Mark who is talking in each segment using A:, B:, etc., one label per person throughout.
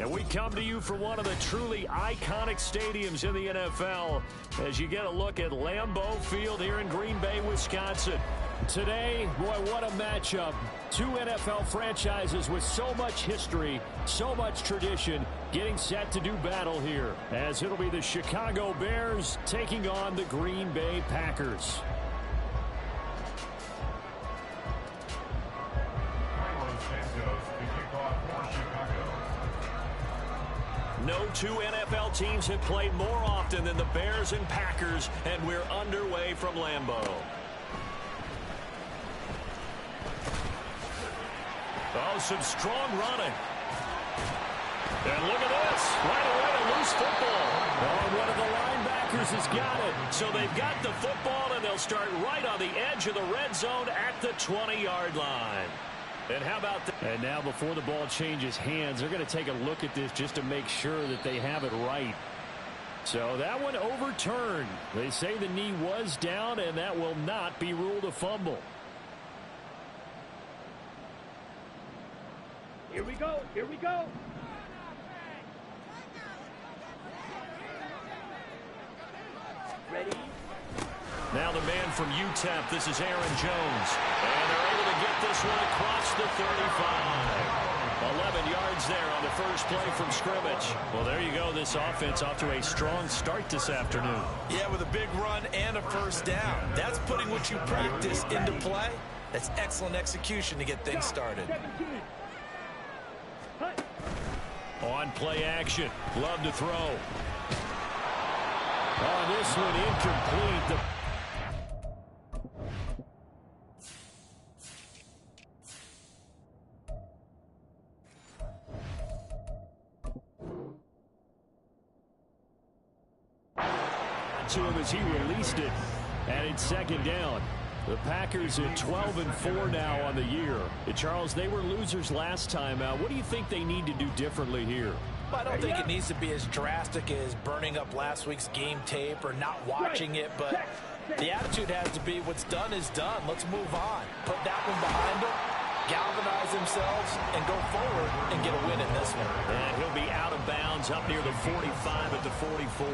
A: And we come to you from one of the truly iconic stadiums in the NFL as you get a look at Lambeau Field here in Green Bay, Wisconsin. Today, boy, what a matchup. Two NFL franchises with so much history, so much tradition, getting set to do battle here, as it'll be the Chicago Bears taking on the Green Bay Packers. No two NFL teams have played more often than the Bears and Packers, and we're underway from Lambeau. Oh, some strong running. And look at this. Right away, a loose football. Oh, one of the linebackers has got it. So they've got the football, and they'll start right on the edge of the red zone at the 20-yard line. And how about that? And now before the ball changes hands, they're going to take a look at this just to make sure that they have it right. So that one overturned. They say the knee was down, and that will not be ruled a fumble.
B: Here we go. Here we go. Ready?
A: Now the man from UTEP, this is Aaron Jones. And they're able to get this one across the 35. 11 yards there on the first play from scrimmage. Well, there you go. This offense off to a strong start this afternoon.
C: Yeah, with a big run and a first down. That's putting what you practice into play. That's excellent execution to get things started.
A: On play action. Love to throw. On this one, incomplete. To him as he released it, and it's second down. The Packers at 12-4 now on the year. And Charles, they were losers last time out. What do you think they need to do differently here?
C: I don't think it needs to be as drastic as burning up last week's game tape or not watching it, but the attitude has to be what's done is done. Let's move on. Put that one behind them, galvanize themselves, and go forward and get a win in this one.
A: And he'll be out of bounds up near the 45 at the 44.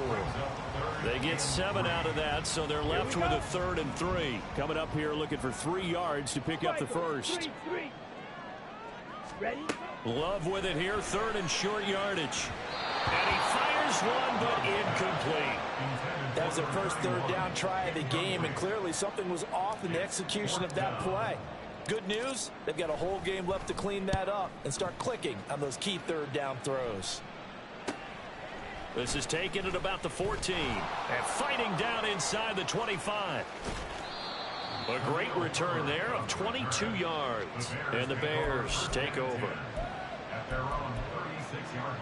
A: They get 7 out of that, so they're left with a 3rd and 3. Coming up here looking for 3 yards to pick up the first.
B: Ready?
A: Love with it here, 3rd and short yardage. And he fires one, but incomplete.
C: That was their first 3rd down try of the game, and clearly something was off in the execution of that play. Good news, they've got a whole game left to clean that up and start clicking on those key 3rd down throws.
A: This is taken at about the 14. And fighting down inside the 25. A great return there of 22 yards. And the Bears take over.
D: At their own 36-yard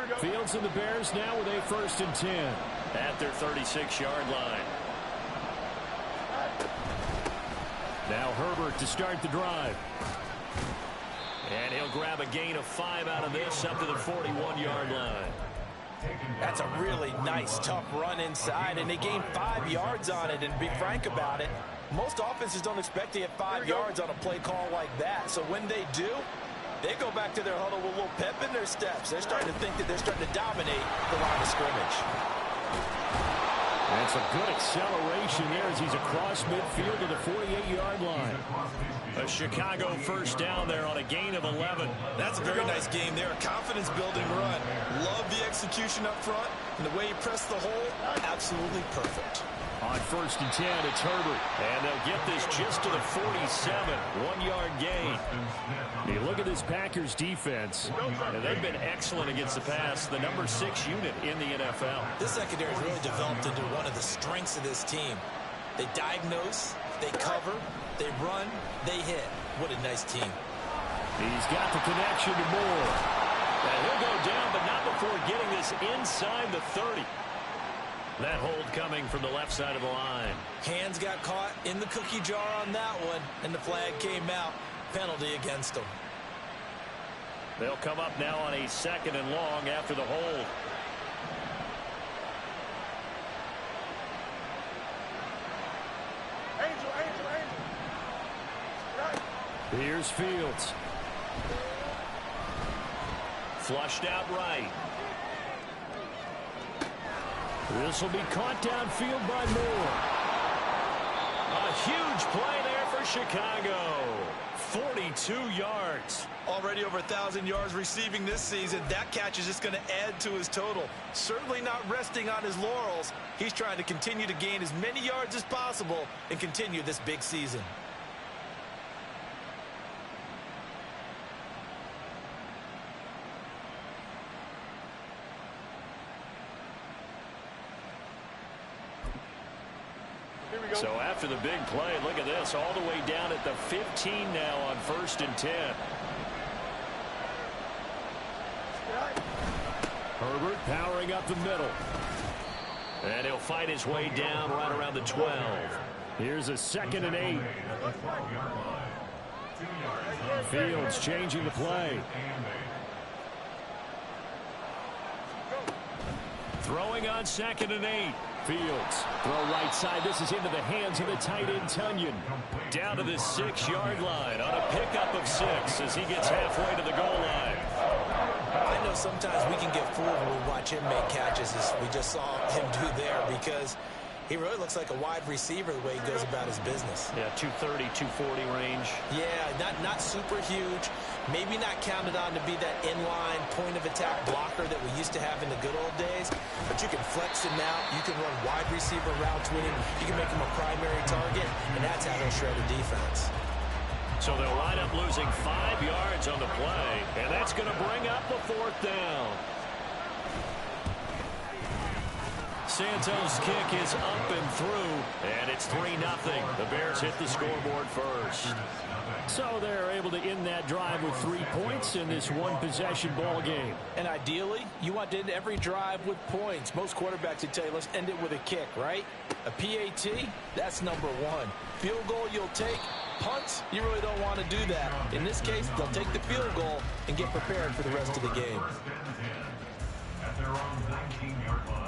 D: line.
A: Fields and the Bears now with a 1st and 10. At their 36-yard line. Now Herbert to start the drive. And he'll grab a gain of 5 out of this up to the 41-yard line.
C: That's a really nice, tough run inside, and they gained 5 yards on it. And to be frank about it, most offenses don't expect to get 5 yards on a play call like that. So when they do, they go back to their huddle with a little pep in their steps. They're starting to think that they're starting to dominate the line of scrimmage.
A: And some good acceleration there as he's across midfield to the 48-yard line. A Chicago first down there on a gain of 11.
C: That's a very nice game there. A confidence-building run. Love the execution up front. And the way he pressed the hole, absolutely perfect.
A: On 1st and 10, it's Herbert. And they'll get this just to the 47. 1-yard gain. You look at this Packers defense, and they've been excellent against the pass. The number 6 unit in the NFL.
C: This secondary has really developed into one of the strengths of this team. They diagnose, they cover, they run, they hit. What a nice team.
A: He's got the connection to Moore. And he'll go down, but not before getting this inside the 30. That hold coming from the left side of the line.
C: Hands got caught in the cookie jar on that one, and the flag came out. Penalty against them.
A: They'll come up now on a 2nd and long after the hold. Here's Fields. Flushed out right. This will be caught downfield by Moore. A huge play there for Chicago. 42 yards.
C: Already over 1,000 yards receiving this season. That catch is just going to add to his total. Certainly not resting on his laurels. He's trying to continue to gain as many yards as possible and continue this big season.
A: So after the big play, look at this, all the way down at the 15 now on 1st and 10. Herbert powering up the middle. And he'll fight his way down right around the 12. Here's a 2nd and 8. Fields changing the play. Throwing on 2nd and 8. Fields, throw right side. This is into the hands of the tight end, Tunyon. Down to the 6-yard line on a pickup of 6 as he gets halfway to the goal line.
C: I know sometimes we can get fooled when we watch him make catches, as we just saw him do there, because he really looks like a wide receiver the way he goes about his business.
A: Yeah, 230, 240 range.
C: Yeah, not super huge. Maybe not counted on to be that inline point-of-attack blocker that we used to have in the good old days. But you can flex him out. You can run wide receiver routes with him. You can make him a primary target, and that's how he'll shred a defense.
A: So they'll wind up losing 5 yards on the play, and that's going to bring up the 4th down. Santos' kick is up and through, and it's 3-0. The Bears hit the scoreboard first. So they're able to end that drive with 3 points in this one-possession ball game.
C: And ideally, you want to end every drive with points. Most quarterbacks would tell you, let's end it with a kick, right? A PAT, that's number 1. Field goal you'll take. Punts, you really don't want to do that. In this case, they'll take the field goal and get prepared for the rest of the game.
D: At their own 19-yard line.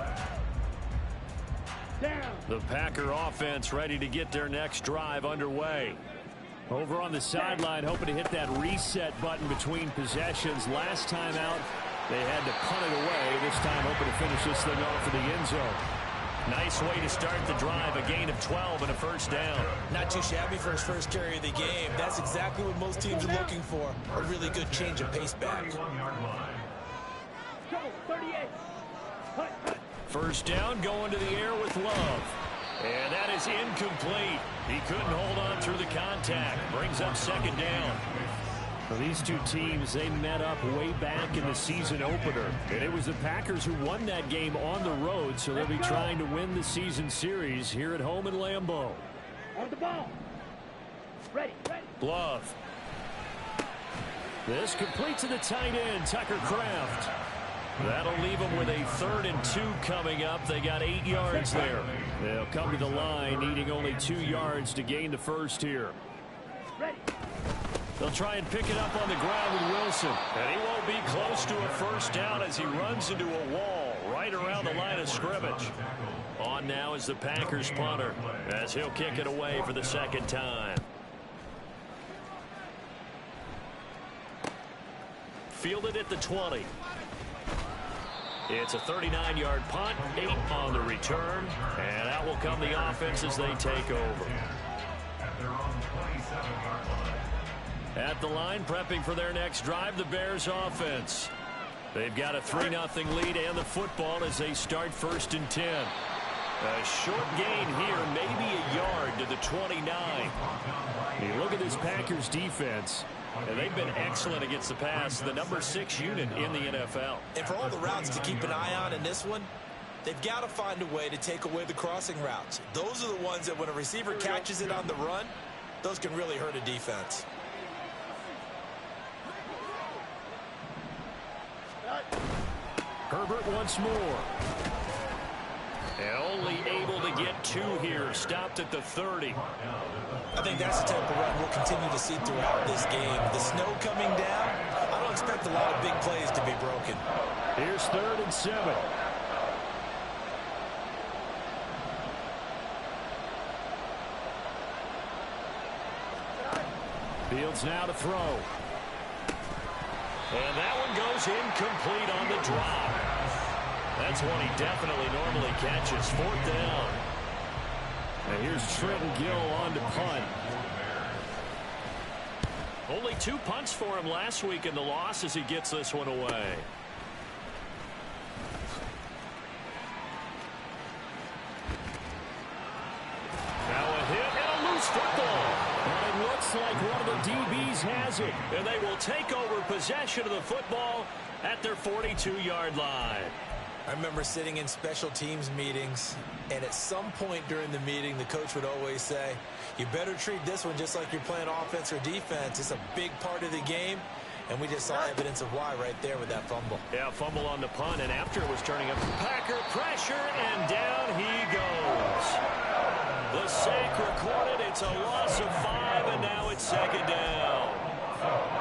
A: The Packer offense ready to get their next drive underway. Over on the sideline, hoping to hit that reset button between possessions. Last time out, they had to punt it away. This time, hoping to finish this thing off in the end zone. Nice way to start the drive. A gain of 12 and a 1st down.
C: Not too shabby for his first carry of the game. That's exactly what most teams are looking for. A really good change of pace back.
B: 38.
A: 1st down, going to the air with Love. And that is incomplete. He couldn't hold on through the contact. Brings up 2nd down. Well, these two teams, they met up way back in the season opener. And it was the Packers who won that game on the road, so they'll be trying to win the season series here at home in Lambeau.
B: On the ball. Ready.
A: Love. This complete to the tight end, Tucker Kraft. That'll leave them with a 3rd and 2 coming up. They got 8 yards there. They'll come to the line, needing only 2 yards to gain the 1st here.
B: Ready.
A: They'll try and pick it up on the ground with Wilson. And he won't be close to a 1st down as he runs into a wall right around the line of scrimmage. On now is the Packers punter as he'll kick it away for the 2nd time. Fielded at the 20. It's a 39-yard punt, 8 on the return, and out will come the offense as they take over.
D: At their own 27-yard line.
A: At the line, prepping for their next drive, the Bears offense. They've got a 3-0 lead and the football as they start 1st and 10. A short gain here, maybe a yard to the 29. You look at this Packers defense, and they've been excellent against the pass, the number 6 unit in the NFL.
C: And for all the routes to keep an eye on in this one, they've got to find a way to take away the crossing routes. Those are the ones that when a receiver catches it on the run, those can really hurt a defense.
A: Herbert once more. And only able to get 2 here. Stopped at the 30.
C: I think that's the type of run we'll continue to see throughout this game. The snow coming down, I don't expect a lot of big plays to be broken.
A: Here's 3rd and 7. Fields now to throw. And that one goes incomplete on the drop. That's one he definitely normally catches. 4th down. And here's Trenton Gill on to punt. Only 2 punts for him last week in the loss as he gets this one away. Now a hit and a loose football. And it looks like one of the DBs has it. And they will take over possession of the football at their 42-yard line.
C: I remember sitting in special teams meetings, and at some point during the meeting, the coach would always say, you better treat this one just like you're playing offense or defense. It's a big part of the game, and we just saw evidence of why right there with that fumble.
A: Yeah, fumble on the punt, and after it was turning up Packer pressure, and down he goes. The sack recorded. It's a loss of 5, and now it's 2nd down.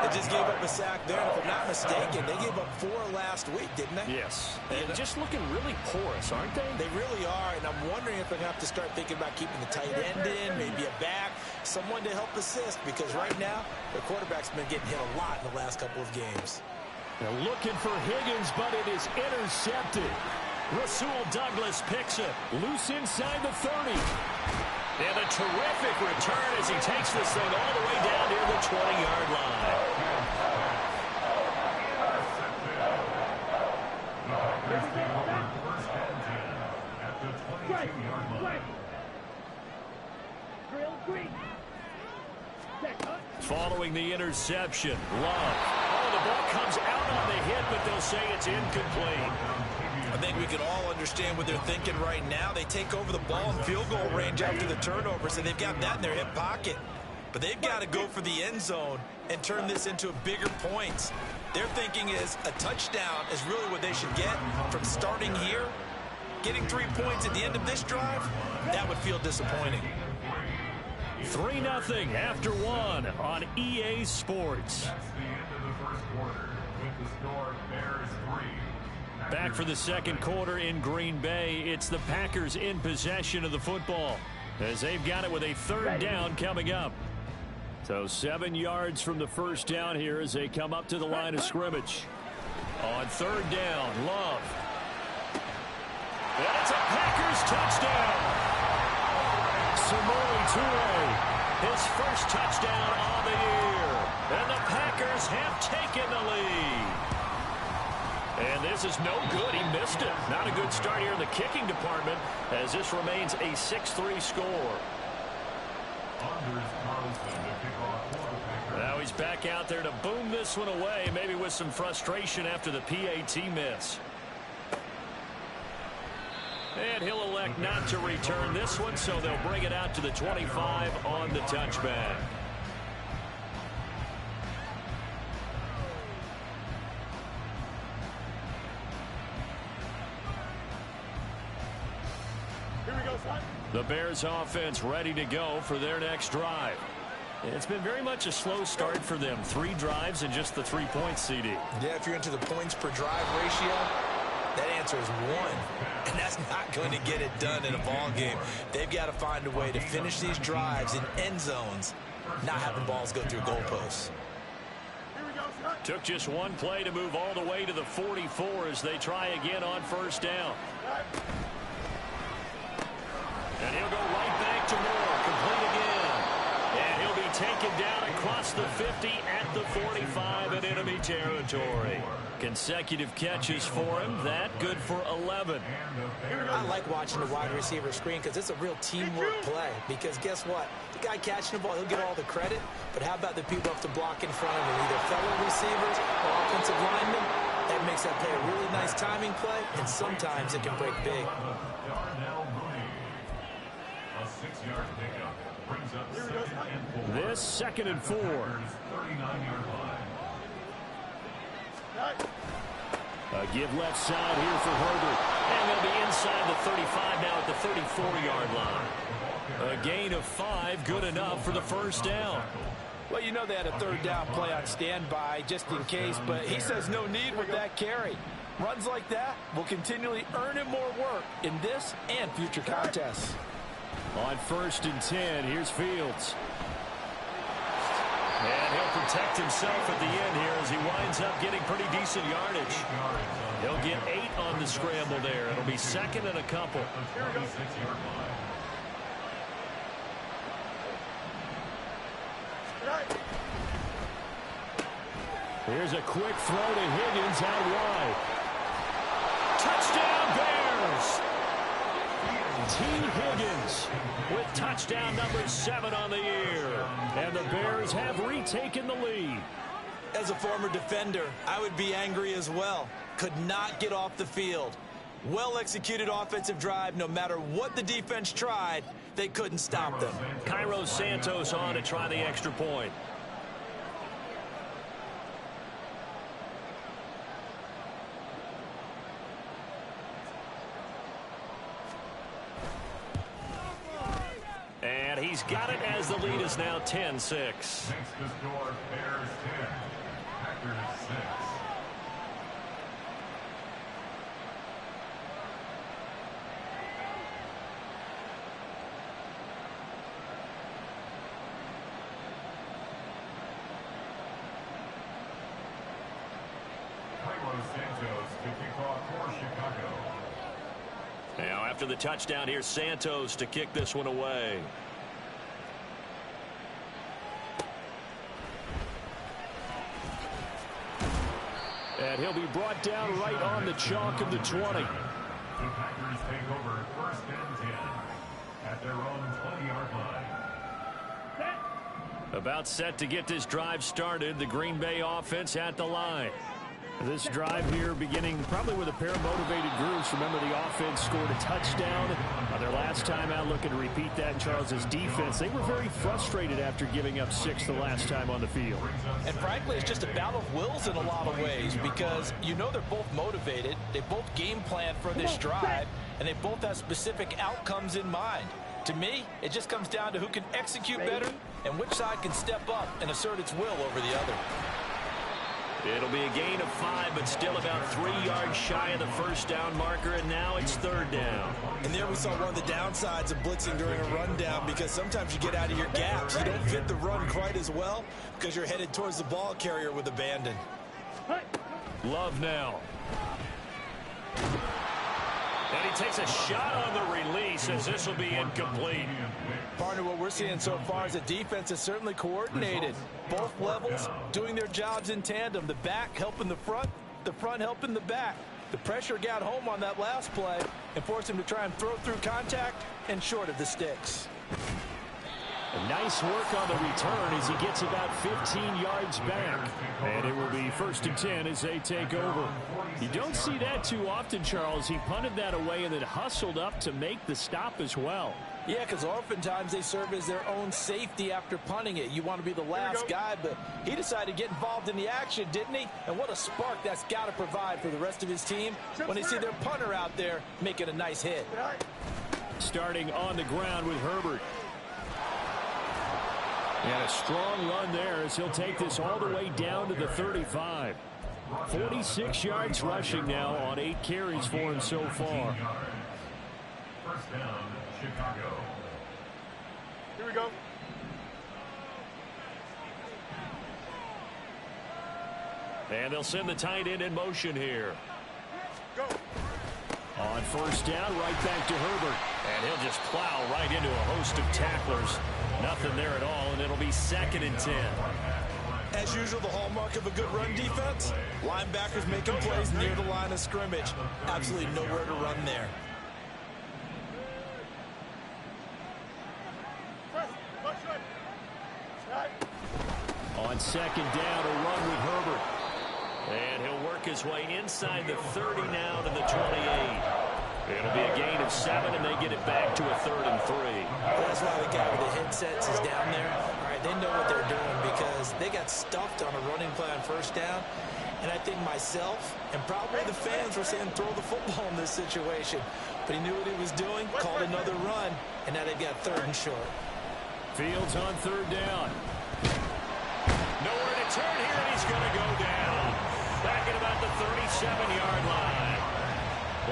C: They just gave up a sack there, and if I'm not mistaken, they gave up 4 last week, didn't they?
A: Yes. And just looking really porous, aren't they?
C: They really are, and I'm wondering if they're going to have to start thinking about keeping the tight end in, maybe a back, someone to help assist, because right now, the quarterback's been getting hit a lot in the last couple of games.
A: They're looking for Higgins, but it is intercepted. Rasul Douglas picks it. Loose inside the 30. And a terrific return as he takes this thing all the way down near the 20-yard line. Following the interception, Love. Oh, the ball comes out on the hit, but they'll say it's incomplete.
C: I think we could all understand what they're thinking right now. They take over the ball in field goal range after the turnover, so they've got that in their hip pocket. But they've got to go for the end zone and turn this into bigger points. Their thinking is a touchdown is really what they should get from starting here. Getting 3 points at the end of this drive, that would feel disappointing.
A: 3-0 after 1 on EA Sports.
D: That's the end of the first quarter with the score Bears 3.
A: Back for the second quarter in Green Bay. It's the Packers in possession of the football as they've got it with a 3rd down coming up. So 7 yards from the first down here as they come up to the line of scrimmage. On 3rd down, Love. And it's a Packers touchdown. Samori Toure, his first touchdown on the year. And the Packers have taken the lead. And this is no good. He missed it. Not a good start here in the kicking department as this remains a 6-3 score. Now he's back out there to boom this one away, maybe with some frustration after the PAT miss. And he'll elect not to return this one, so they'll bring it out to the 25 on the touchback. The Bears offense ready to go for their next drive. It's been very much a slow start for them. 3 drives and just the 3 points, CD.
C: Yeah, if you're into the points per drive ratio, that answer is 1. And that's not going to get it done in a ball game. They've got to find a way to finish these drives in end zones, not having balls go through goalposts.
A: Took just 1 play to move all the way to the 44 as they try again on 1st down. And he'll go right back to Moore, complete again. And he'll be taken down across the 50 at the 45 in enemy territory. Consecutive catches for him. That good for 11.
C: I like watching the wide receiver screen because it's a real teamwork play. Because guess what? The guy catching the ball, he'll get all the credit. But how about the people who have to block in front of him, either fellow receivers or offensive linemen? That makes that play a really nice timing play, and sometimes it can break big.
D: A 6-yard pickup brings up 2nd and 4.
A: This 2nd and 4.
D: 39-yard line.
A: A give left side here for Herbert. And they'll be inside the 35 now at the 34-yard line. A gain of 5, good enough for the 1st down.
E: Well, you know they had a 3rd down play on standby just in case, but he says no need with that carry. Runs like that will continually earn him more work in this and future contests.
A: On 1st and 10, here's Fields. And he'll protect himself at the end here as he winds up getting pretty decent yardage. He'll get 8 on the scramble there. It'll be second and a couple. Here's a quick throw to Higgins out wide. Touchdown Bears! T. Higgins with touchdown number 7 on the year. And the Bears have retaken the lead.
C: As a former defender, I would be angry as well. Could not get off the field. Well-executed offensive drive. No matter what the defense tried, they couldn't stop them.
A: Cairo Santos on to try the extra point. And he's got it as the lead is now 10-6.
D: Next to score, Bears 10, Packers 6. Cairo Santos to kick off for Chicago.
A: Now after the touchdown, here's Santos to kick this one away. And he'll be brought down right on the chalk of the 20.
D: The Packers take over first and 10 at their own 20-yard line.
A: About set to get this drive started. The Green Bay offense at the line. This drive here beginning probably with a pair of motivated groups. Remember, the offense scored a touchdown on their last time out. Looking to repeat that in Charles's defense. They were very frustrated after giving up 6 the last time on the field.
C: And frankly, it's just a battle of wills in a lot of ways because you know they're both motivated. They both game plan for this drive, and they both have specific outcomes in mind. To me, it just comes down to who can execute better and which side can step up and assert its will over the other.
A: It'll be a gain of 5, but still about 3 yards shy of the first down marker, and now it's third down.
C: And there we saw one of the downsides of blitzing during a rundown because sometimes you get out of your gaps. You don't fit the run quite as well because you're headed towards the ball carrier with abandon.
A: Love now. And he takes a shot on the release as this will be incomplete.
C: Partner, what we're seeing so far is the defense is certainly coordinated. Both levels doing their jobs in tandem. The back helping the front helping the back. The pressure got home on that last play and forced him to try and throw through contact and short of the sticks.
A: A nice work on the return as he gets about 15 yards back. And it will be first and 10 as they take over. You don't see that too often, Charles. He punted that away and then hustled up to make the stop as well.
C: Yeah, because oftentimes they serve as their own safety after punting it. You want to be the last guy, but he decided to get involved in the action, didn't he? And what a spark that's got to provide for the rest of his team when they see their punter out there making a nice hit.
A: Starting on the ground with Herbert. And a strong run there as he'll take this all the way down to the 35. 46 yards rushing now on 8 carries for him so far.
D: First down, Chicago.
F: Here we go.
A: And they'll send the tight end in motion here.
F: Go.
A: On first down, right back to Herbert. And he'll just plow right into a host of tacklers. Nothing there at all, and it'll be second and 10.
C: As usual, the hallmark of a good run defense, linebackers making plays near the line of scrimmage. Absolutely nowhere to run there.
A: On second down, a run with Herbert. And he'll work his way inside the 30 now to the 28. It'll be a gain of 7, and they get it back to a 3rd and 3.
C: That's why the guy with the headsets is down there. All right, they know what they're doing because they got stuffed on a running play on first down. And I think myself and probably the fans were saying throw the football in this situation. But he knew what he was doing, called another run, and now they've got 3rd and short.
A: Fields on 3rd down. Nowhere to turn here, and he's going to go down. Back at about the 37-yard line.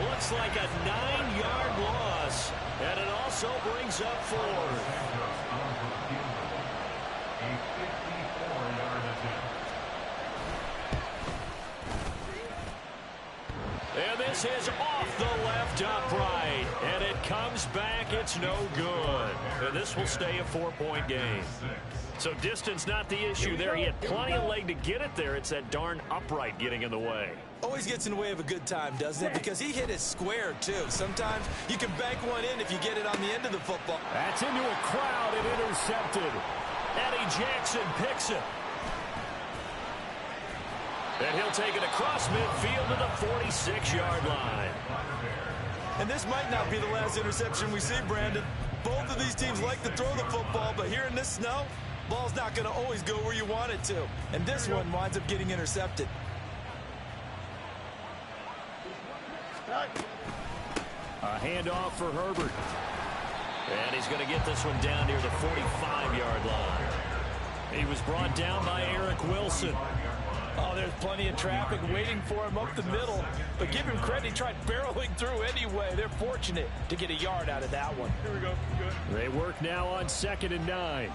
A: Looks like a 9-yard loss, and it also brings up 4.
D: A 54
A: And this is off the left upright. And it comes back. It's no good. And this will stay a 4-point game. So distance not the issue there. He had plenty of leg to get it there. It's that darn upright getting in the way.
C: Always gets in the way of a good time, doesn't it? Because he hit it square, too. Sometimes you can bank one in if you get it on the end of the football.
A: That's into a crowd and intercepted. Eddie Jackson picks it. And he'll take it across midfield to the 46-yard line.
C: And this might not be the last interception we see, Brandon. Both of these teams like to throw the football, but here in this snow, ball's not going to always go where you want it to. And this one winds up getting intercepted.
A: A handoff for Herbert. And he's going to get this one down near the 45-yard line. He was brought down by Eric Wilson.
E: Oh, there's plenty of traffic waiting for him up the middle. But give him credit, he tried barreling through anyway. They're fortunate to get a yard out of that one.
F: Here we go. Good.
A: They work now on 2nd and 9.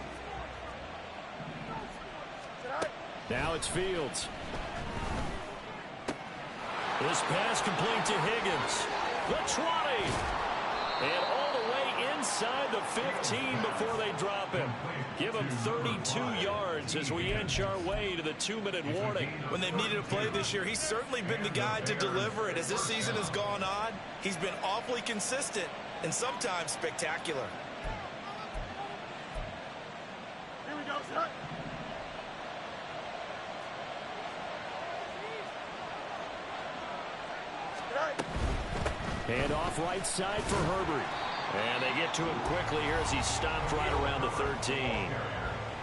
A: Now it's Fields. This pass complete to Higgins. The 20. And all the way inside the 15 before they drop him. Give him 32 yards as we inch our way to the 2-minute warning.
C: When they've needed a play this year, he's certainly been the guy to deliver it. As this season has gone on, he's been awfully consistent and sometimes spectacular.
F: Here we go, son.
A: Hand off right side for Herbert. And they get to him quickly here as he's stopped right around the 13.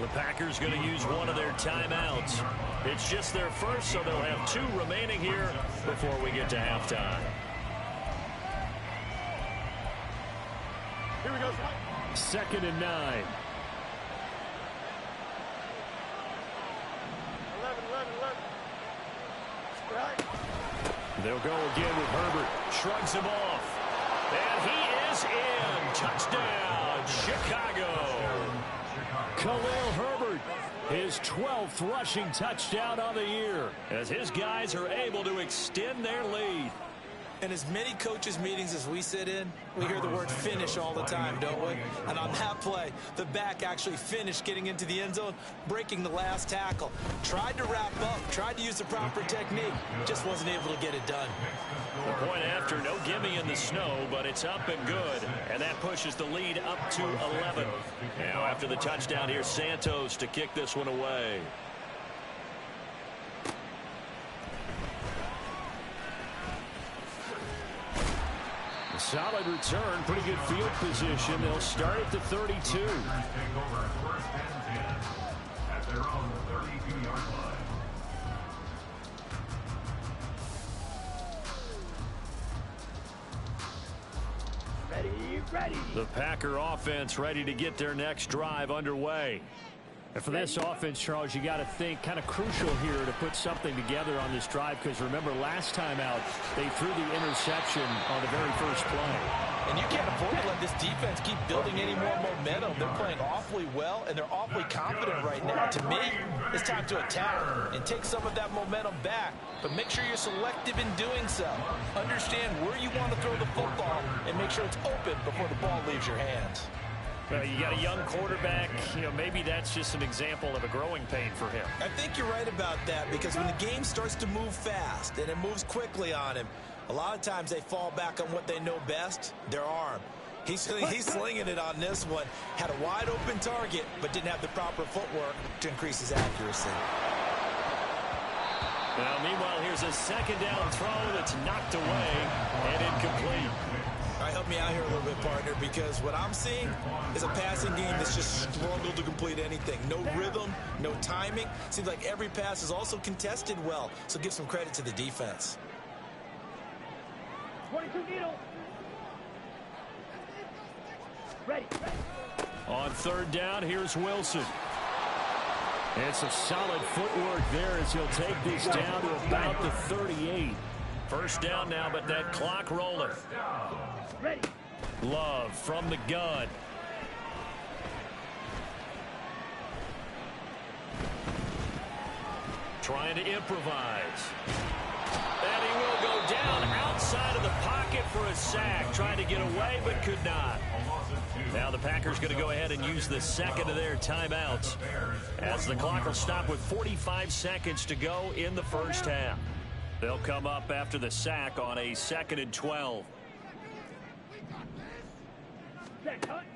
A: The Packers going to use one of their timeouts. It's just their first, so they'll have 2 remaining here before we get to halftime.
F: Here we go, son.
A: 2nd and 9.
F: 11. Right.
A: They'll go again with Herbert. Shrugs him off. And he is in. Touchdown, Chicago. Khalil Herbert, his 12th rushing touchdown on the year, as his guys are able to extend their lead.
C: In as many coaches' meetings as we sit in, we hear the word finish all the time, don't we? And on that play, the back actually finished getting into the end zone, breaking the last tackle. Tried to wrap up, tried to use the proper technique, just wasn't able to get it done.
A: The point after, no gimme in the snow, but it's up and good. And that pushes the lead up to 11. Now after the touchdown, here's Santos to kick this one away. Solid return, pretty good field position. They'll start at the 32.
D: Take over 1st and 10 at their own 32-yard line.
B: Ready.
A: The Packer offense ready to get their next drive underway. And for this offense, Charles, you got to think kind of crucial here to put something together on this drive, because remember last time out they threw the interception on the very first play.
E: And you can't afford to let this defense keep building any more momentum. They're playing awfully well, and they're awfully confident right now. To me, it's time to attack and take some of that momentum back. But make sure you're selective in doing so. Understand where you want to throw the football and make sure it's open before the ball leaves your hands.
A: Well, you got a young quarterback. You know, maybe that's just an example of a growing pain for him.
C: I think you're right about that, because when the game starts to move fast and it moves quickly on him, a lot of times they fall back on what they know best, their arm. He's slinging it on this one. Had a wide open target, but didn't have the proper footwork to increase his accuracy.
A: Now, meanwhile, here's a 2nd down throw that's knocked away and incomplete.
C: All right, help me out here a little bit, partner, because what I'm seeing is a passing game that's just struggled to complete anything. No rhythm, no timing. Seems like every pass is also contested well, so give some credit to the defense.
B: 22 needle. Ready.
A: On 3rd down, here's Wilson. It's a solid footwork there as he'll take this down to about the 38. 1st down now, but that clock rolling.
B: Ready.
A: Love from the gun. trying to improvise. And he will go down outside of the pocket for a sack. Trying to get away, but could not. Now the Packers going to go ahead and use the second of their timeouts, as the clock will stop with 45 seconds to go in the first half. They'll come up after the sack on a 2nd and 12.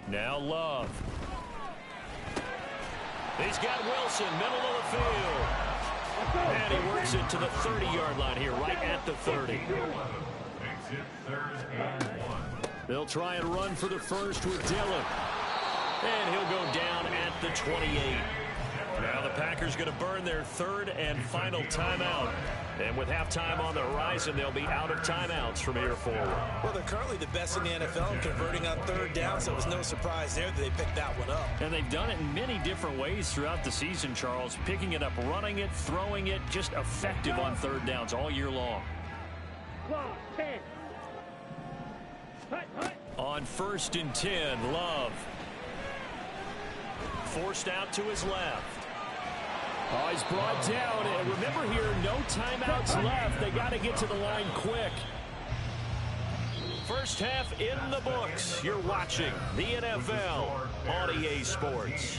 A: Now Love. He's got Wilson, middle of the field. And he works it to the 30-yard line here, right at the 30. They'll try and run for the first with Dillon. And he'll go down at the 28. Now the Packers going to burn their third and final timeout. And with halftime on the horizon, they'll be out of timeouts from here forward.
C: Well, they're currently the best in the NFL in converting on third down, so it was no surprise there that they picked that one up.
A: And they've done it in many different ways throughout the season, Charles. Picking it up, running it, throwing it, just effective on third downs all year long.
B: 10.
A: On 1st and 10, Love. Forced out to his left. Oh, he's brought down. And remember here, no timeouts left. They got to get to the line quick. First half in the books. You're watching the NFL on EA Sports.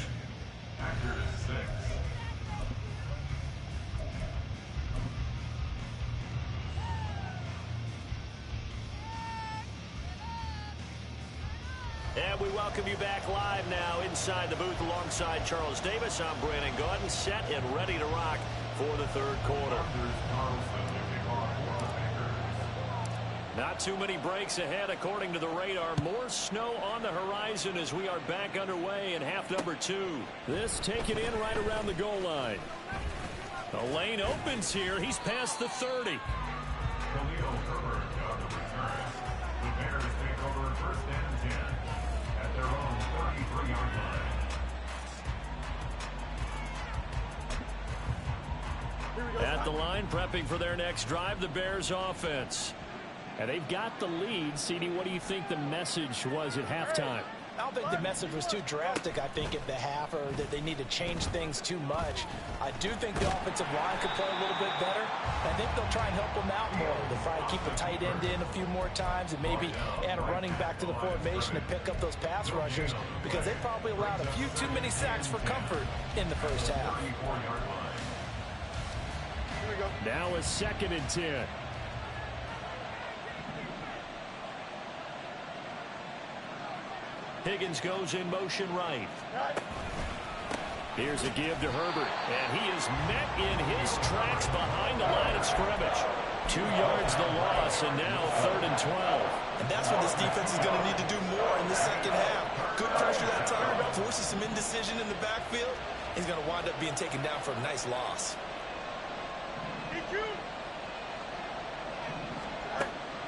A: And we welcome you back live now inside the booth alongside Charles Davis. I'm Brandon Gaudin, set and ready to rock for the third quarter. Not too many breaks ahead according to the radar. More snow on the horizon as we are back underway in half number 2. This taken in right around the goal line. The lane opens here. He's past the 30. At the line, prepping for their next drive, the Bears offense. And they've got the lead. CD, what do you think the message was at halftime?
C: I don't think the message was too drastic, I think, at the half, or that they need to change things too much. I do think the offensive line could play a little bit better. I think they'll try and help them out more. They'll try to keep a tight end in a few more times and maybe add a running back to the formation and pick up those pass rushers, because they probably allowed a few too many sacks for comfort in the first half.
A: Now a 2nd and 10. Higgins goes in motion right. Here's a give to Herbert, and he is met in his tracks behind the line of scrimmage. 2 yards the loss, and now 3rd and 12.
C: And that's what this defense is going to need to do more in the second half. Good pressure that time, forces some indecision in the backfield. He's going to wind up being taken down for a nice loss.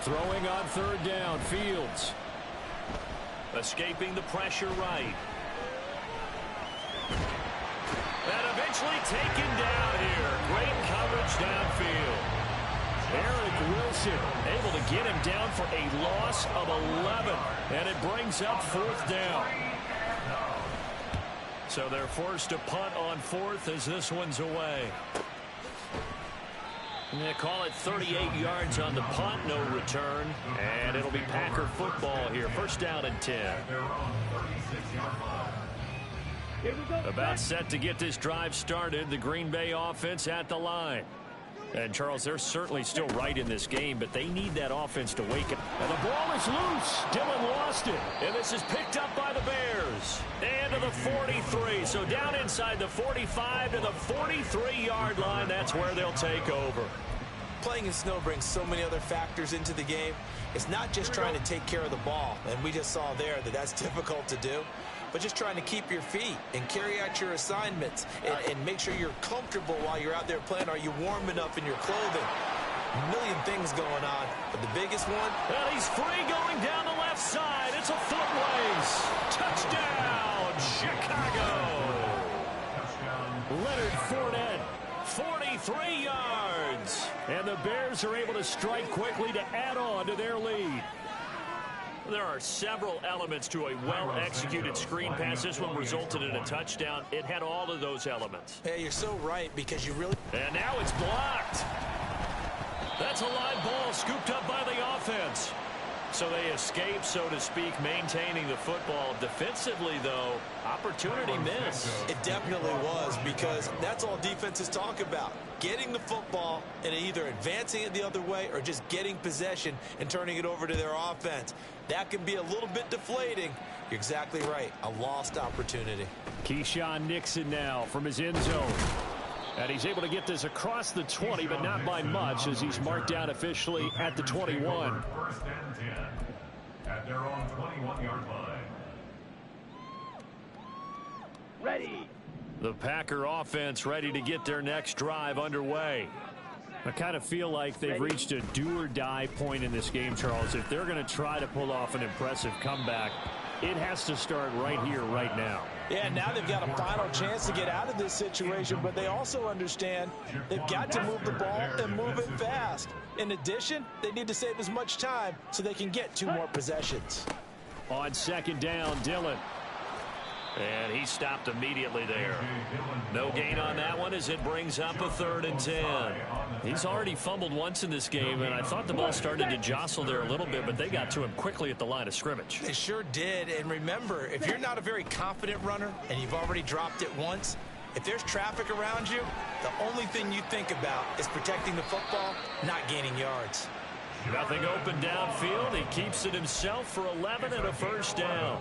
A: Throwing on 3rd down, Fields. Escaping the pressure right. And eventually taken down here. Great coverage downfield. Eric Wilson able to get him down for a loss of 11. And it brings up 4th down. So they're forced to punt on 4th as this one's away. And they call it 38 yards on the punt, no return. And it'll be Packer football here. 1st down and 10. About set to get this drive started. The Green Bay offense at the line. And, Charles, they're certainly still right in this game, but they need that offense to wake up. And the ball is loose. Dillon lost it. And this is picked up by the Bears. And to the 43. So down inside the 45 to the 43-yard line. That's where they'll take over.
C: Playing in snow brings so many other factors into the game. It's not just trying to take care of the ball, and we just saw there that that's difficult to do, but just trying to keep your feet and carry out your assignments and make sure you're comfortable while you're out there playing. Are you warm enough in your clothing? A million things going on, but the biggest one.
A: And he's free going down the left side. It's a foot race. Touchdown, Chicago. Leonard Fournette, 43 yards. And the Bears are able to strike quickly to add on to their lead. There are several elements to a well-executed screen pass. This one resulted in a touchdown. It had all of those elements.
C: Hey, you're so right because you really...
A: And now it's blocked. That's a live ball scooped up by the offense. So they escape, so to speak, maintaining the football. Defensively, though, opportunity missed.
C: It definitely was, because that's all defenses talk about. Getting the football and either advancing it the other way or just getting possession and turning it over to their offense. That can be a little bit deflating. You're exactly right. A lost opportunity.
A: Keyshawn Nixon now from his end zone. And he's able to get this across the 20, but not by much, as he's marked down officially at the 21.
D: First and 10 at their own 21-yard line.
B: Ready.
A: The Packer offense ready to get their next drive underway. I kind of feel like they've reached a do-or-die point in this game, Charles. If they're going to try to pull off an impressive comeback, it has to start right here, right now.
E: Yeah, now they've got a final chance to get out of this situation, but they also understand they've got to move the ball and move it fast. In addition, they need to save as much time so they can get 2 more possessions.
A: On second down, Dillon. And he stopped immediately there. No gain on that one as it brings up a 3rd and 10. He's already fumbled once in this game, and I thought the ball started to jostle there a little bit, but they got to him quickly at the line of scrimmage.
C: They sure did. And remember, if you're not a very confident runner and you've already dropped it once, if there's traffic around you, the only thing you think about is protecting the football, not gaining yards.
A: Nothing open downfield. He keeps it himself for 11 and a first down.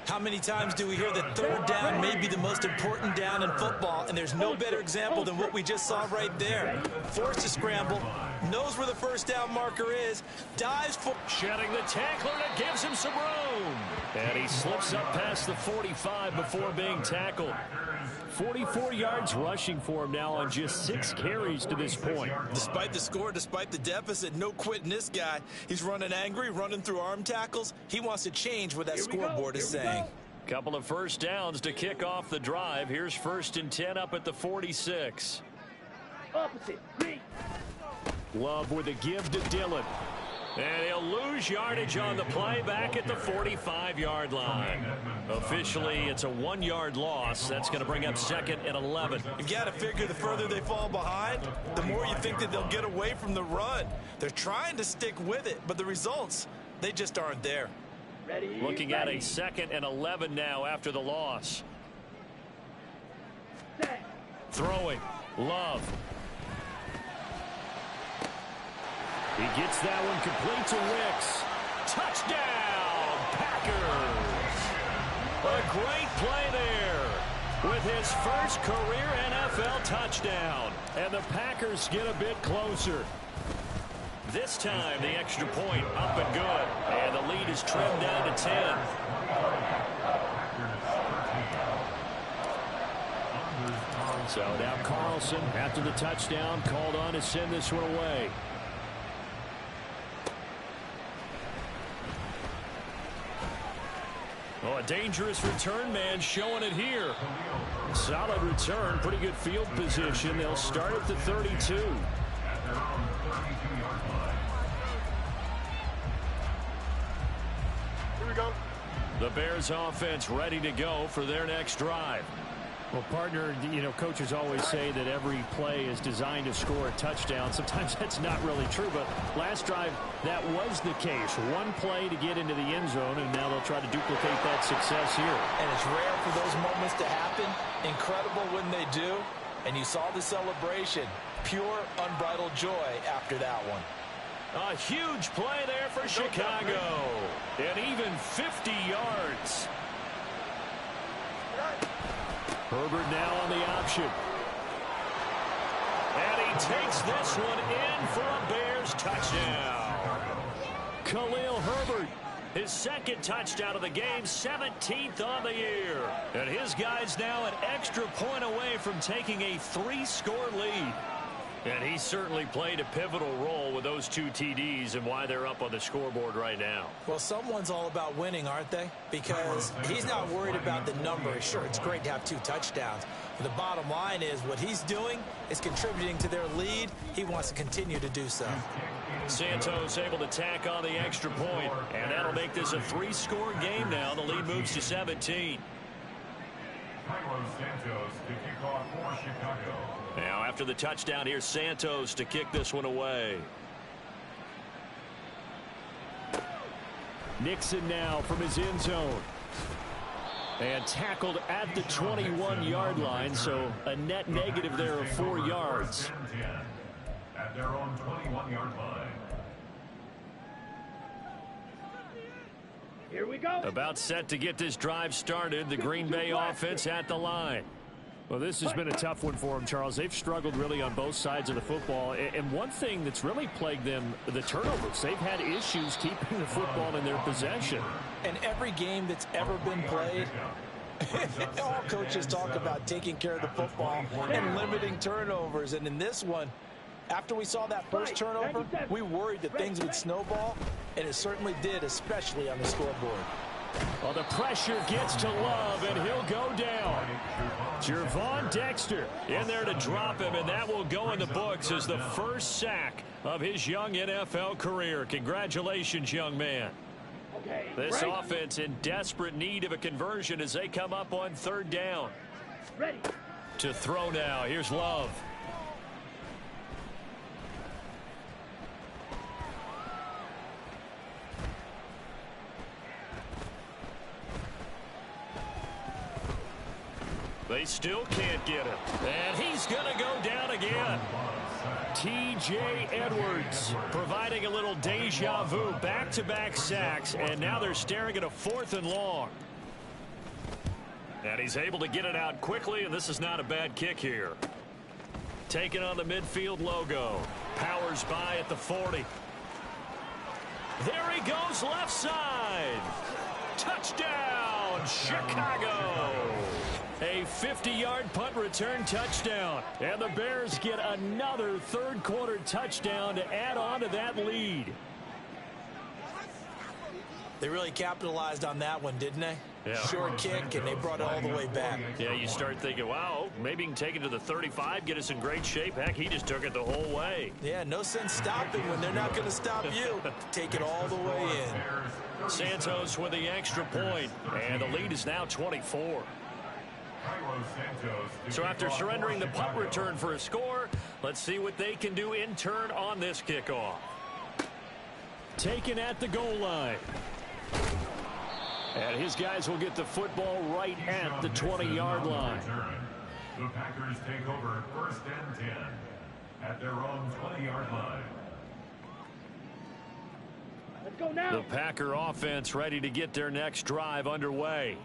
C: How many times do we hear that 3rd down may be the most important down in football, and there's no better example than what we just saw right there. Forced to scramble, knows where the first down marker is, dives for...
A: Shedding the tackler, and it gives him some room. And he slips up past the 45 before being tackled. 44 yards rushing for him now on just 6 carries to this point.
C: Despite the score, despite the deficit, no quitting this guy. He's running angry, running through arm tackles. He wants to change what that scoreboard is saying.
A: Couple of first downs to kick off the drive. Here's 1st and 10 up at the 46.
B: Opposite. Green.
A: Love with a give to Dillon. And he'll lose yardage on the play back at the 45-yard line. Officially, it's a 1-yard loss. That's going to bring up 2nd and 11.
C: You got to figure the further they fall behind, the more you think that they'll get away from the run. They're trying to stick with it, but the results, they just aren't there.
B: Ready.
A: Looking at a 2nd and 11 now after the loss.
B: Set.
A: Throwing. Love. He gets that one complete to Wicks. Touchdown, Packers. A great play there with his first career NFL touchdown. And the Packers get a bit closer. This time, the extra point up and good. And the lead is trimmed down to 10. So now Carlson, after the touchdown, called on to send this one away. Oh, a dangerous return man showing it here. Solid return, pretty good field position. They'll start at the 32.
D: At their own 32-yard line.
F: Here we go.
A: The Bears offense ready to go for their next drive. Well, partner, you know, coaches always say that every play is designed to score a touchdown. Sometimes that's not really true, but last drive, that was the case. One play to get into the end zone, and now they'll try to duplicate that success here.
C: And it's rare for those moments to happen. Incredible when they do. And you saw the celebration. Pure, unbridled joy after that one.
A: A huge play there for Chicago. And even 50 yards. Herbert now on the option. And he takes this one in for a Bears touchdown. Khalil Herbert, his 2nd touchdown of the game, 17th on the year. And his guys now an extra point away from taking a 3-score lead. And he certainly played a pivotal role with those 2 TDs and why they're up on the scoreboard right now.
C: Well, someone's all about winning, aren't they? Because he's not worried about the number. Sure, it's great to have 2 touchdowns. But the bottom line is what he's doing is contributing to their lead. He wants to continue to do so.
A: Santos able to tack on the extra point, and that'll make this a 3-score game now. The lead moves to 17.
D: Santos to kick off for Chicago.
A: Now after the touchdown, here's Santos to kick this one away. Nixon now from his end zone. And tackled at the 21-yard line, so a net negative there of 4 yards.
D: At their own 21-yard line.
B: Here we go.
A: About set to get this drive started. The Green Bay offense at the line.
G: Well, this has been a tough one for them, Charles. They've struggled really on both sides of the football. And one thing that's really plagued them, the turnovers. They've had issues keeping the football in their possession.
E: And every game that's ever been played, all coaches talk about taking care of the football and limiting turnovers. And in this one, after we saw that first turnover, we worried that things would snowball, and it certainly did, especially on the scoreboard.
G: Well, the pressure gets to Love, and he'll go down. Gervon Dexter in there to drop him, and that will go in the books as the first sack of his young NFL career. Congratulations, young man. This offense in desperate need of a conversion as they come up on 3rd down.
B: Ready.
G: To throw now. Here's Love.
A: They still can't get him. And he's going to go down again.
G: T.J. Edwards providing a little deja vu. Back-to-back sacks, and now they're staring at a 4th and long.
A: And he's able to get it out quickly, and this is not a bad kick here. Taking on the midfield logo. Powers by at the 40.
G: There he goes, left side. Touchdown, Chicago. A 50-yard punt return touchdown. And the Bears get another 3rd quarter touchdown to add on to that lead.
E: They really capitalized on that one, didn't they?
A: Yeah.
E: Short kick, and they brought it all the way back.
A: Yeah, you start thinking, wow, maybe he can take it to the 35, get us in great shape. Heck, he just took it the whole way.
E: Yeah, no sense stopping when they're not going to stop you. Take it all the way in.
A: Santos with the extra point, and the lead is now 24. So after surrendering the punt return for a score, let's see what they can do in turn on this kickoff.
G: Taken at the goal line. And his guys will get the football right at the 20-yard line.
D: The Packers take over 1st and 10 at their own 20-yard line.
B: Let's go now.
A: The Packer offense ready to get their next drive underway.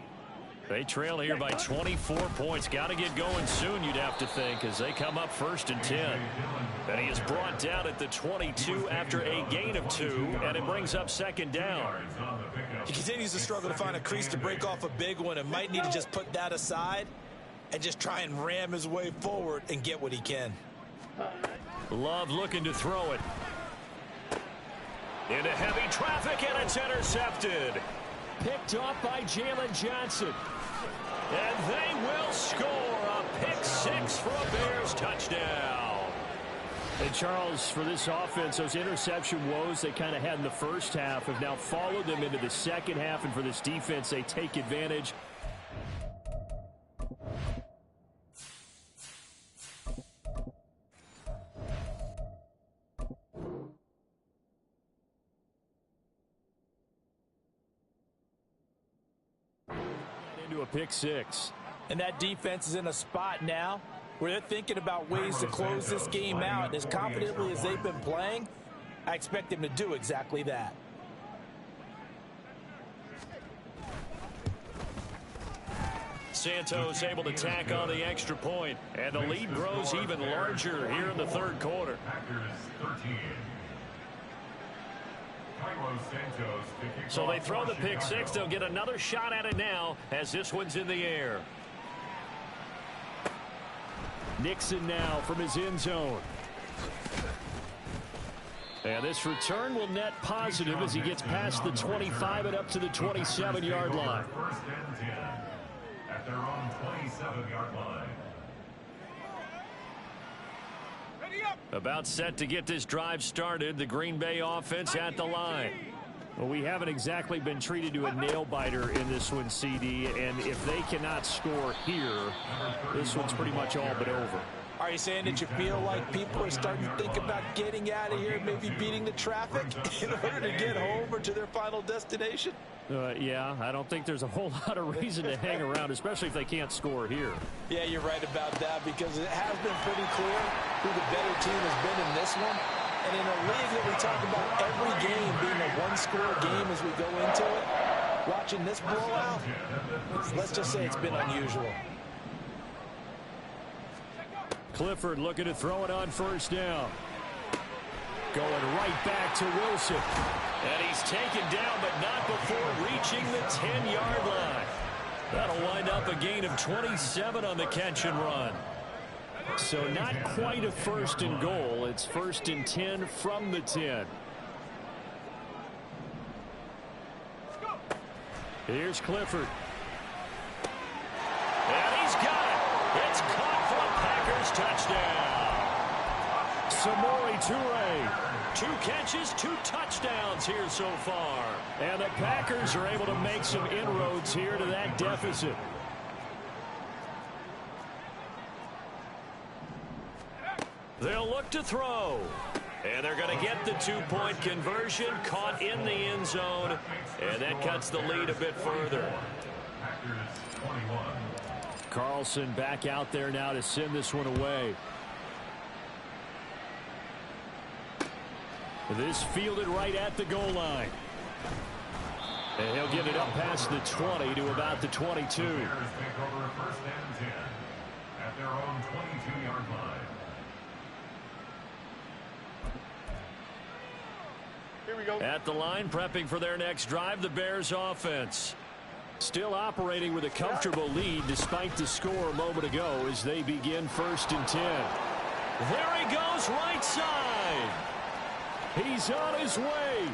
A: They trail here by 24 points. Got to get going soon, you'd have to think, as they come up 1st and 10. And he is brought down at the 22 after a gain of 2, and it brings up 2nd down.
E: He continues to struggle to find a crease to break off a big one and might need to just put that aside and just try and ram his way forward and get what he can.
A: Love looking to throw it. Into heavy traffic, and it's intercepted.
G: Picked off by Jalen Johnson.
A: And they will score a pick 6 for a Bears touchdown.
G: And Charles, for this offense, those interception woes they kind of had in the first half have now followed them into the second half. And for this defense, they take advantage. Into a pick 6.
E: And that defense is in a spot now where they're thinking about ways to close this game out. And as confidently as they've been playing, I expect them to do exactly that.
A: Santos able to tack on the extra point, and the lead grows even larger here in the 3rd quarter. So they throw the pick 6. They'll get another shot at it now as this one's in the air.
G: Nixon now from his end zone. And this return will net positive as he gets past the 25 and up to the 27-yard line.
D: 1st and 10 at their own 27-yard line.
G: About set to get this drive started. The Green Bay offense at the line. Well, we haven't exactly been treated to a nail-biter in this one, CD, and if they cannot score here, this one's pretty much all but over.
E: Are you saying that you feel like people are starting to think about getting out of here, maybe beating the traffic in order to get home or to their final destination?
G: Yeah, I don't think there's a whole lot of reason to hang around, especially if they can't score here.
E: Yeah, you're right about that, because it has been pretty clear who the better team has been in this one. And in a league that we talk about every game being a one-score game as we go into it, watching this blowout, let's just say it's been unusual.
G: Clifford looking to throw it on first down. Going right back to Wilson. And he's taken down, but not before reaching the 10-yard line. That'll wind up a gain of 27 on the catch and run. So not quite a first and goal. It's first and 10 from the 10. Here's Clifford. And he's got it. It's caught for a Packers touchdown. Samori Toure. 2 catches, 2 touchdowns here so far. And the Packers are able to make some inroads here to that deficit. They'll look to throw. And they're going to get the 2-point conversion, caught in the end zone. And that cuts the lead a bit further. Carlson back out there now to send this one away. This fielded right at the goal line. And he'll get it up past the 20 to about the 22.
D: Take over first and 10 at their own 22-yard line.
F: Here we go.
G: At the line, prepping for their next drive, the Bears offense. Still operating with a comfortable lead despite the score a moment ago as they begin first and 10. There he goes, right side. He's on his way.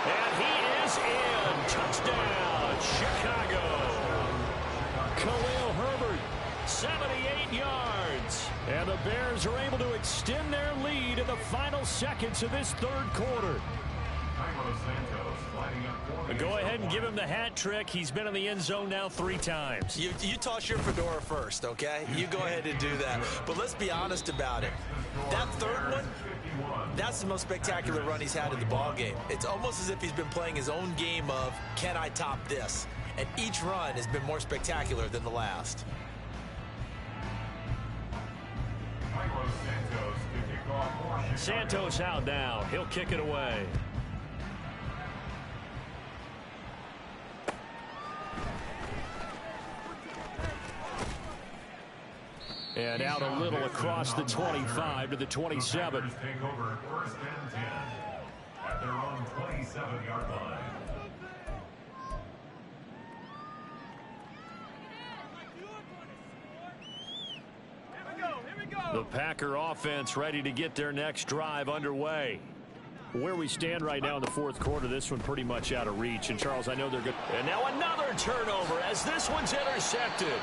G: And he is in. Touchdown, Chicago. Khalil Herbert, 78 yards. And the Bears are able to extend their lead in the final seconds of this third quarter. Go ahead and give him the hat trick. He's been in the end zone now 3 times.
E: You toss your fedora first, okay? You go ahead and do that. But let's be honest about it. That third one, that's the most spectacular run he's had in the ballgame. It's almost as if he's been playing his own game of, can I top this? And each run has been more spectacular than the last.
G: Santos out now. He'll kick it away. And out a little across the 25 to the 27.
D: Take over first and 10 at their own 27-yard line.
G: The Packer offense ready to get their next drive underway. Where we stand right now in the fourth quarter, this one pretty much out of reach. And Charles, I know they're good. And now another turnover as this one's intercepted.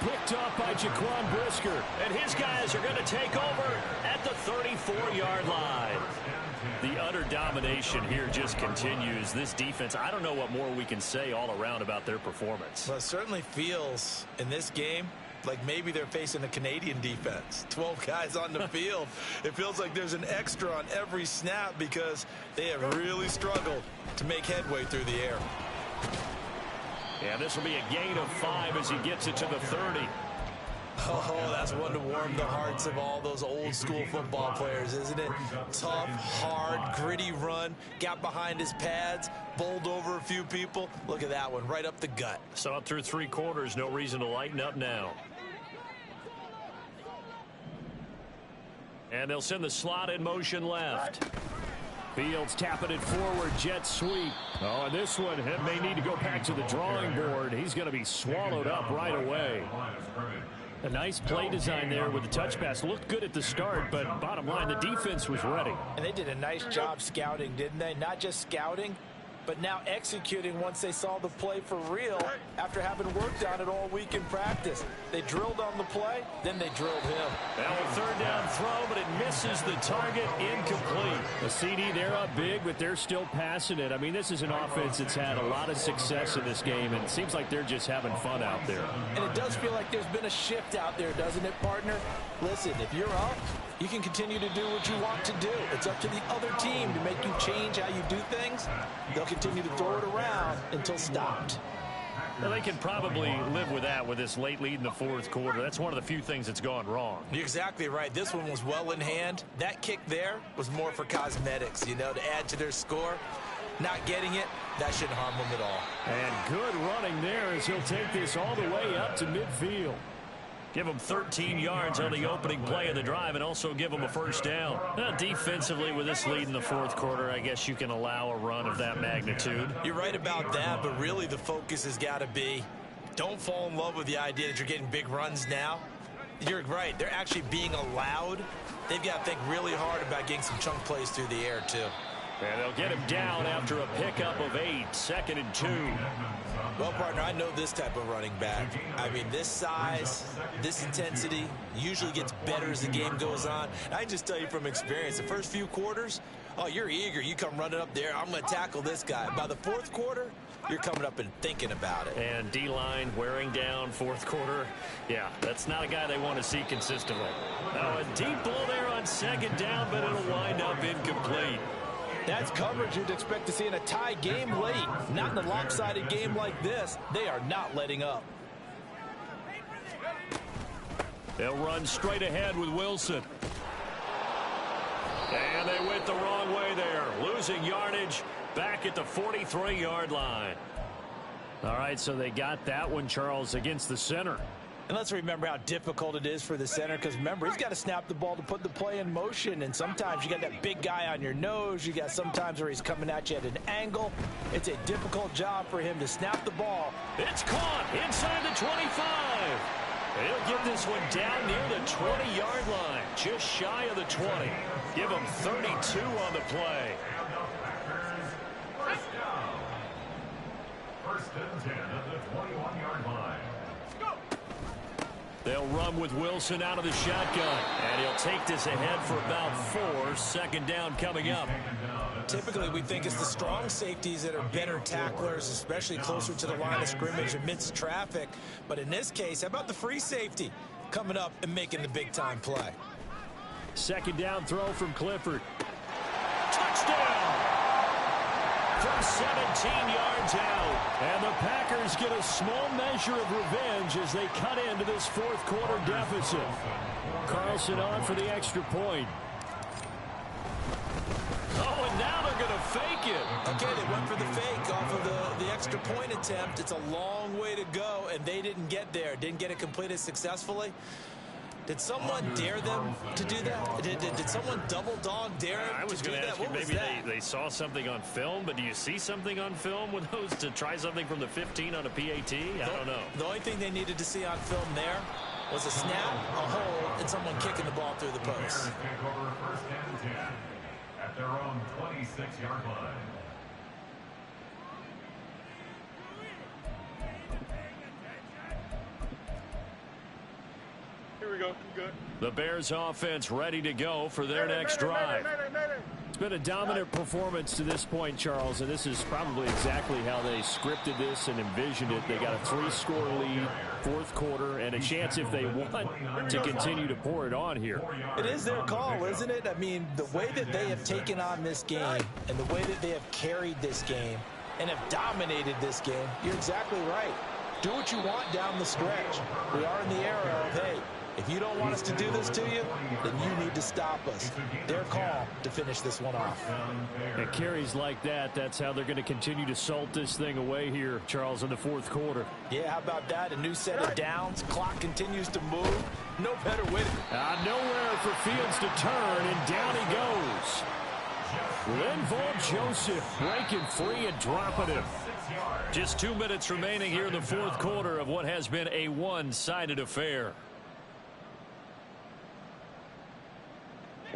G: Picked up by Jaquan Brisker. And his guys are going to take over at the 34-yard line. The utter domination here just continues. This defense, I don't know what more we can say all around about their performance.
E: Well, it certainly feels in this game like maybe they're facing a Canadian defense. 12 guys on the field. It feels like there's an extra on every snap because they have really struggled to make headway through the air.
G: And this will be a gain of 5 as he gets it to the 30.
E: Oh, that's one to warm the hearts of all those old school football players, isn't it? Tough, hard, gritty run. Got behind his pads, bowled over a few people. Look at that one, right up the gut.
G: So up through 3 quarters, no reason to lighten up now. And they'll send the slot in motion left. Fields tapping it forward, jet sweep. Oh, and this one may need to go back to the drawing board. He's going to be swallowed up right away. A nice play design there with the touch pass. Looked good at the start, but bottom line, the defense was ready.
E: And they did a nice job scouting, didn't they? Not just scouting,
C: but now executing once they saw the play for real after having worked on it all week in practice. They drilled on the play, then they drilled him.
G: Now a third down throw, but it misses the target, incomplete. The CD, they're up big, but they're still passing it. I mean, this is an offense that's had a lot of success in this game, and it seems like they're just having fun out there.
C: And it does feel like there's been a shift out there, doesn't it, partner? Listen, if you're up, you can continue to do what you want to do. It's up to the other team to make you change how you do things. They'll continue to throw it around until stopped.
G: Well, they can probably live with that with this late lead in the fourth quarter. That's one of the few things that's gone wrong.
C: You're exactly right. This one was well in hand. That kick there was more for cosmetics, you know, to add to their score. Not getting it, that shouldn't harm them at all.
G: And good running there as he'll take this all the way up to midfield. Give them 13 yards on the opening play of the drive and also give them a first down. Defensively, with this lead in the fourth quarter, I guess you can allow a run of that magnitude.
C: You're right about that, but really the focus has got to be don't fall in love with the idea that you're getting big runs now. You're right. They're actually being allowed. They've got to think really hard about getting some chunk plays through the air, too.
G: And they'll get him down after a pickup of 8, 2nd and 2.
C: Well, partner, I know this type of running back. I mean, this size, this intensity usually gets better as the game goes on. I just tell you from experience, the first few quarters, oh, you're eager. You come running up there. I'm going to tackle this guy. By the fourth quarter, you're coming up and thinking about it.
G: And D-line wearing down fourth quarter. Yeah, that's not a guy they want to see consistently. Now, a deep ball there on 2nd down, but it'll wind up incomplete.
C: That's coverage you'd expect to see in a tie game late. Not in a lopsided game like this. They are not letting up.
G: They'll run straight ahead with Wilson. And they went the wrong way there. Losing yardage back at the 43-yard line. All right, so they got that one, Charles, against the center.
C: And let's remember how difficult it is for the center, because remember, he's got to snap the ball to put the play in motion, and sometimes you got that big guy on your nose. You got sometimes where he's coming at you at an angle. It's a difficult job for him to snap the ball.
G: It's caught inside the 25. He'll get this one down near the 20-yard line, just shy of the 20. Give him 32 on the play.
D: First and 10 at the 21-yard line.
G: They'll run with Wilson out of the shotgun. And he'll take this ahead for about 4. 2nd down coming up.
C: Typically, we think it's the strong safeties that are better tacklers, especially closer to the line of scrimmage amidst traffic. But in this case, how about the free safety coming up and making the big-time play?
G: 2nd down throw from Clifford. Touchdown! From 17 yards out. And the Packers get a small measure of revenge as they cut into this fourth quarter deficit. Carlson on for the extra point. Oh, and now they're going to fake it.
C: Okay, they went for the fake off of the extra point attempt. It's a long way to go, and they didn't get there. Didn't get it completed successfully. Did someone dare them to do that? Did someone double dog dare them
G: I was
C: to do
G: going to
C: that?
G: ask you,
C: What was
G: maybe
C: that?
G: they saw something on film, but do you see something on film with those to try something from the 15 on a PAT? I don't know.
C: The only thing they needed to see on film there was a snap, a hold, and someone kicking the ball through the post.
D: Take over first and 10 at their own 26-yard line.
F: Here we go. Good.
G: The Bears offense ready to go for their next drive. It's been a dominant performance to this point, Charles, and this is probably exactly how they scripted this and envisioned it. They got a 3-score lead, fourth quarter, and a chance if they want to continue to pour it on here.
C: It is their call, isn't it? I mean, the way that they have taken on this game and the way that they have carried this game and have dominated this game, you're exactly right. Do what you want down the stretch. We are in the era of, hey, if you don't want us to do this to you, then you need to stop us. Their call to finish this one off.
G: At carries like that, that's how they're going to continue to salt this thing away here, Charles, in the fourth quarter.
C: Yeah, how about that? A new set of downs. Clock continues to move. No better way to...
G: Nowhere for Fields to turn, and down he goes. Linval Joseph breaking free and dropping him. Just 2 minutes remaining here in the fourth quarter of what has been a one-sided affair.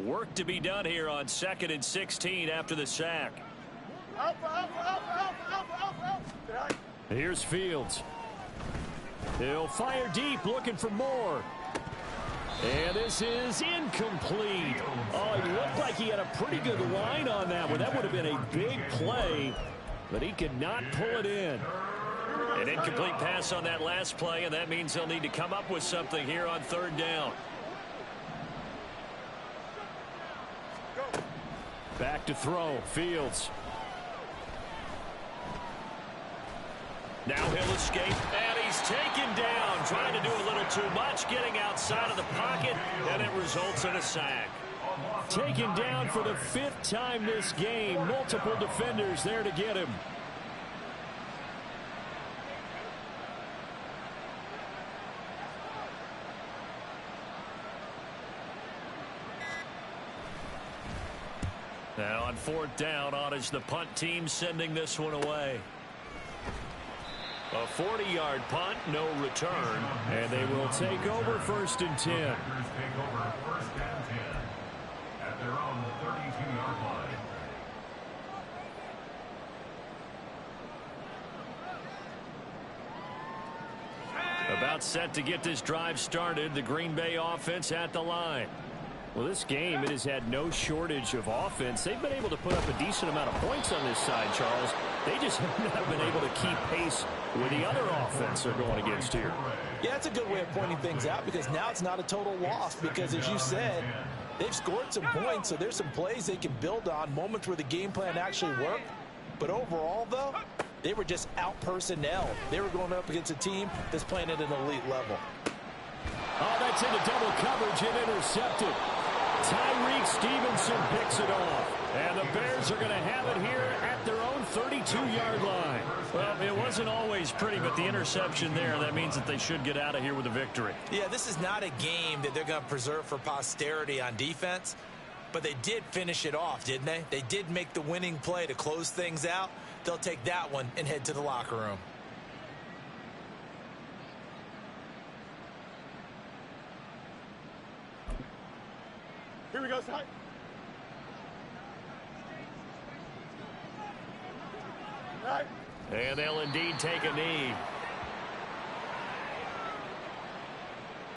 G: Work to be done here on 2nd and 16 after the sack. Here's Fields. He'll fire deep, looking for more. And this is incomplete. Oh, he looked like he had a pretty good line on that one. That would have been a big play, but he could not pull it in. An incomplete pass on that last play, and that means they'll need to come up with something here on third down. Back to throw, Fields. Now he'll escape, and he's taken down. Trying to do a little too much, getting outside of the pocket, and it results in a sack. Taken down for the 5th time this game. Multiple defenders there to get him. Now on 4th down, on is the punt team sending this one away. A 40-yard punt, no return, and they will take over 1st and 10.
D: Take over 1st and 10 at their own 32-yard line.
G: About set to get this drive started, the Green Bay offense at the line. Well, this game, it has had no shortage of offense. They've been able to put up a decent amount of points on this side, Charles. They just have not been able to keep pace with the other offense they're going against here.
E: Yeah, that's a good way of pointing things out, because now it's not a total loss, because as you said, they've scored some points, so there's some plays they can build on, moments where the game plan actually worked. But overall, though, they were just out personnel. They were going up against a team that's playing at an elite level.
G: Oh, that's into double coverage and intercepted. Tyreek Stevenson picks it off. And the Bears are going to have it here at their own 32-yard line. Well, it wasn't always pretty, but the interception there, that means that they should get out of here with a victory.
E: Yeah, this is not a game that they're going to preserve for posterity on defense, but they did finish it off, didn't they? They did make the winning play to close things out. They'll take that one and head to the locker room.
F: Here we go, Ty.
G: And they'll indeed take a knee.